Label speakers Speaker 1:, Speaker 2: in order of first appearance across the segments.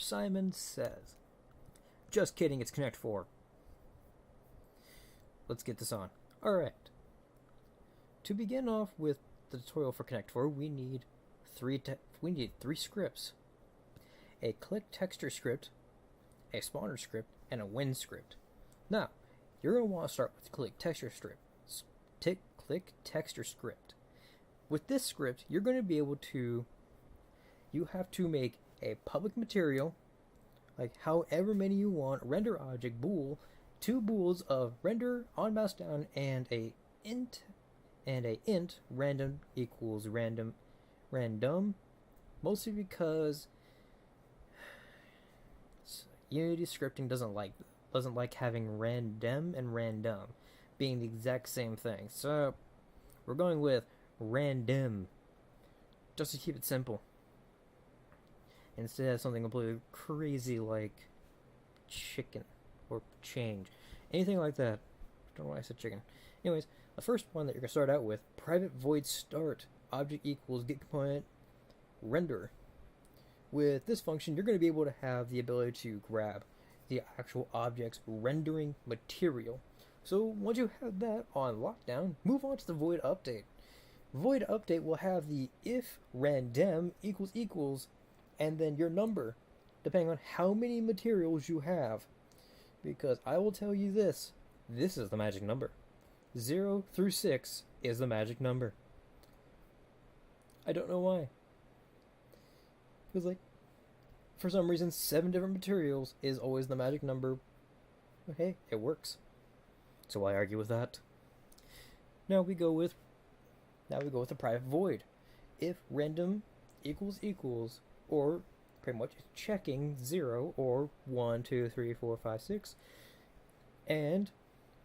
Speaker 1: Simon Says. Just kidding, it's Connect 4. Let's get this on. Alright. To begin off with the tutorial for Connect 4, we need three scripts. A click texture script, a spawner script, and a win script. Now, you're going to want to start with click texture script. Click texture script. With this script, you're going to be able to, you have to make a public material, like however many you want, render object bool, two bools of render on mouse down, and a int random equals random, mostly because Unity scripting doesn't like having random and random being the exact same thing. So we're going with random just to keep it simple. Instead of something completely crazy like chicken or change. Anything like that. I don't know why I said chicken. Anyways, the first one that you're going to start out with, private void start, object equals get component render. With this function, you're going to be able to have the ability to grab the actual object's rendering material. So once you have that on lockdown, move on to the void update. Void update will have the if random equals and then your number, depending on how many materials you have. Because I will tell you this is the magic number. 0 through 6 is the magic number. I don't know why. Because, like, for some reason, 7 different materials is always the magic number. But hey, it works. So why argue with that? Now we go with the private void. If random equals, or pretty much checking 0 or 1, 2, 3, 4, 5, 6. And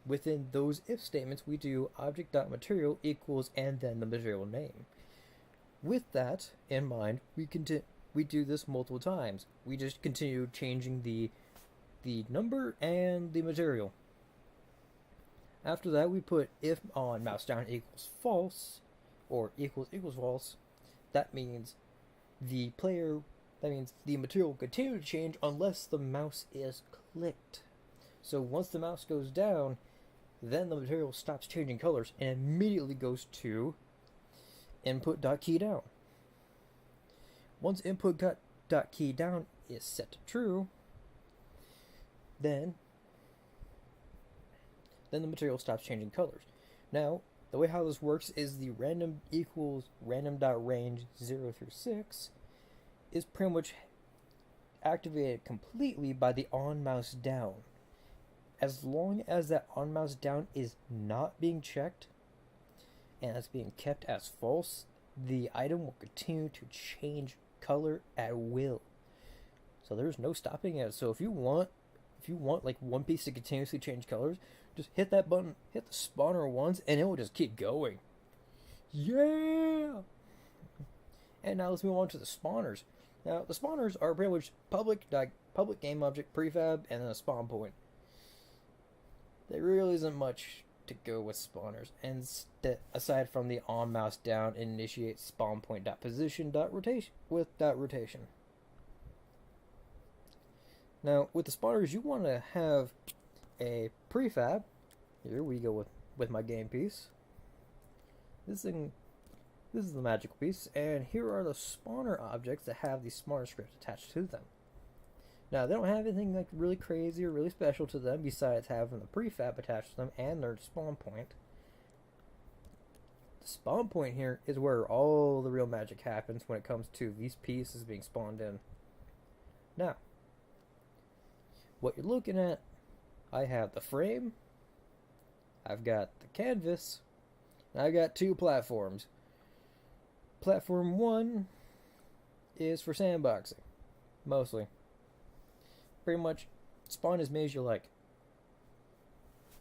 Speaker 1: within those if statements, we do object.material equals and then the material name. With that in mind, we do this multiple times. We just continue changing the number and the material. After that, we put if on mouse down equals false or equals false. That means the material will continue to change unless the mouse is clicked. So once the mouse goes down, then the material stops changing colors and immediately goes to input.keyDown. Once input.keyDown is set to true, then the material stops changing colors. Now, the way how this works is the random equals random.range 0 through 6 is pretty much activated completely by the on mouse down. As long as that on mouse down is not being checked and it's being kept as false, the item will continue to change color at will. So there's no stopping it. So if you want like one piece to continuously change colors, just hit that button, hit the spawner once, and it will just keep going. Yeah! And now let's move on to the spawners. Now, the spawners are pretty much public game object prefab and then a spawn point. There really isn't much to go with spawners, and aside from the on mouse down initiate spawn point position rotation with rotation. Now, with the spawners, you want to have a prefab. Here we go with my game piece. This is the magical piece, and here are the spawner objects that have the spawner script attached to them. Now, they don't have anything like really crazy or really special to them besides having the prefab attached to them and their spawn point. The spawn point here is where all the real magic happens when it comes to these pieces being spawned in. Now, what you're looking at, I have the frame, I've got the canvas, and I've got two platforms. Platform 1 is for sandboxing, mostly. Pretty much, spawn as many as you like.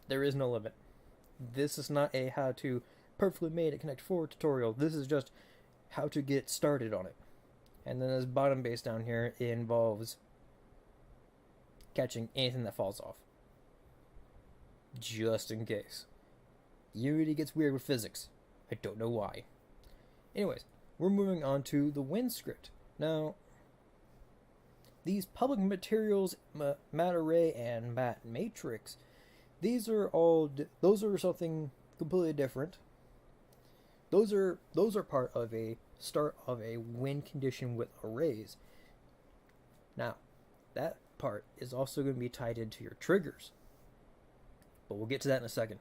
Speaker 1: There is no limit. This is not a how to perfectly made it Connect 4 tutorial. This is just how to get started on it. And then this bottom base down here involves catching anything that falls off. Just in case. Unity gets weird with physics. I don't know why. Anyways, we're moving on to the win script. Now, these public materials, mat array and mat matrix, those are something completely different. Those are part of a start of a win condition with arrays. Now, that part is also going to be tied into your triggers, but we'll get to that in a second.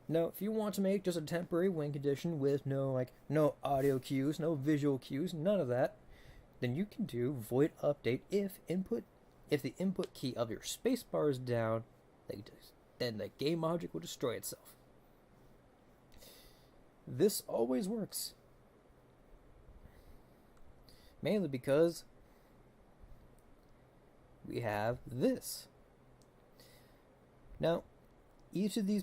Speaker 1: Now, if you want to make just a temporary win condition with no audio cues, no visual cues, none of that, then you can do void update if the input key of your spacebar is down, then the game object will destroy itself. This always works, mainly because we have this. Now, each of these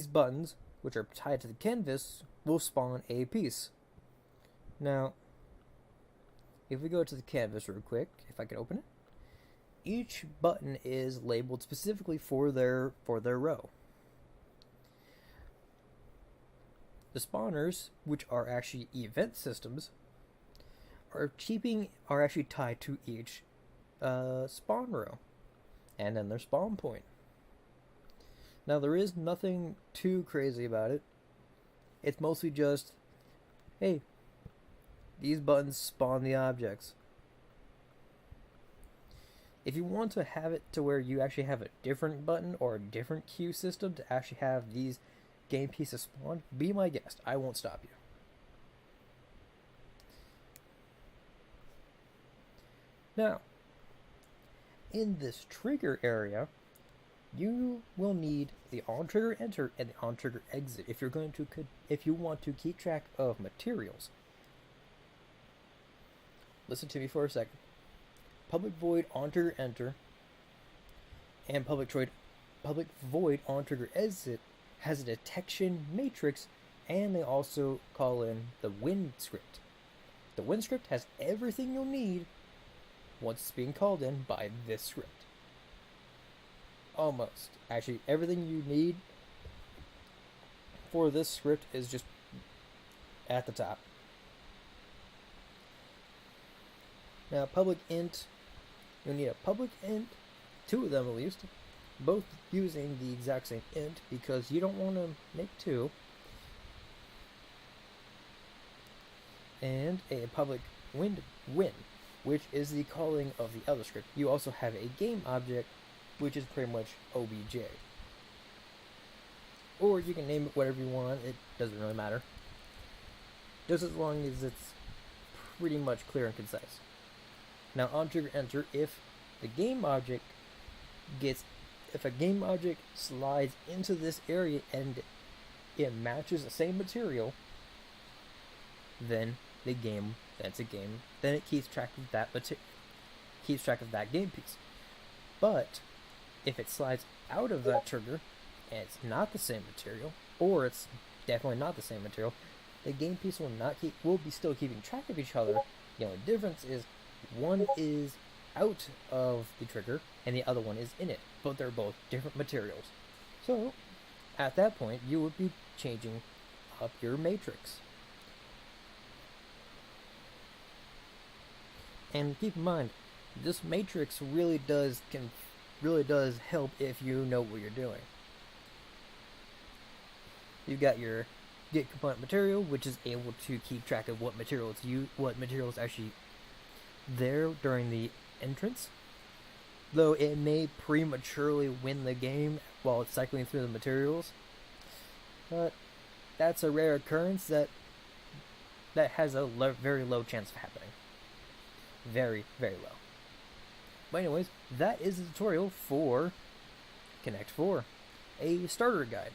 Speaker 1: buttons, which are tied to the canvas, will spawn a piece. Now, if we go to the canvas real quick, if I can open it, each button is labeled specifically for their row. The spawners, which are actually event systems, are actually tied to each spawn row, and then their spawn point. Now, there is nothing too crazy about it. It's mostly just, hey, these buttons spawn the objects. If you want to have it to where you actually have a different button or a different cue system to actually have these game pieces spawn, be my guest. I won't stop you. Now, in this trigger area, you will need the on-trigger enter and the on-trigger exit if you want to keep track of materials. Listen to me for a second. Public void on-trigger enter and public void on-trigger exit has a detection matrix, and they also call in the win script. The win script has everything you'll need once it's being called in by this script. Almost. Actually, everything you need for this script is just at the top. Now, public int, you'll need a public int, two of them at least, both using the exact same int because you don't want to make two. And a public win, which is the calling of the other script. You also have a game object, which is pretty much obj. Or you can name it whatever you want, it doesn't really matter. Just as long as it's pretty much clear and concise. Now, on trigger enter, if a game object slides into this area and it matches the same material, then it keeps track of that game piece. But if it slides out of that trigger and it's not the same material, or it's definitely not the same material, the game piece will be still keeping track of each other. The only difference is one is out of the trigger and the other one is in it, but they're both different materials. So at that point, you would be changing up your matrix. And keep in mind, this matrix really does help if you know what you're doing. You've got your get component material, which is able to keep track of what materials actually there during the entrance, though it may prematurely win the game while it's cycling through the materials. But that's a rare occurrence that has a very low chance of happening. Very, very low. But anyways, that is the tutorial for Connect 4, a starter guide.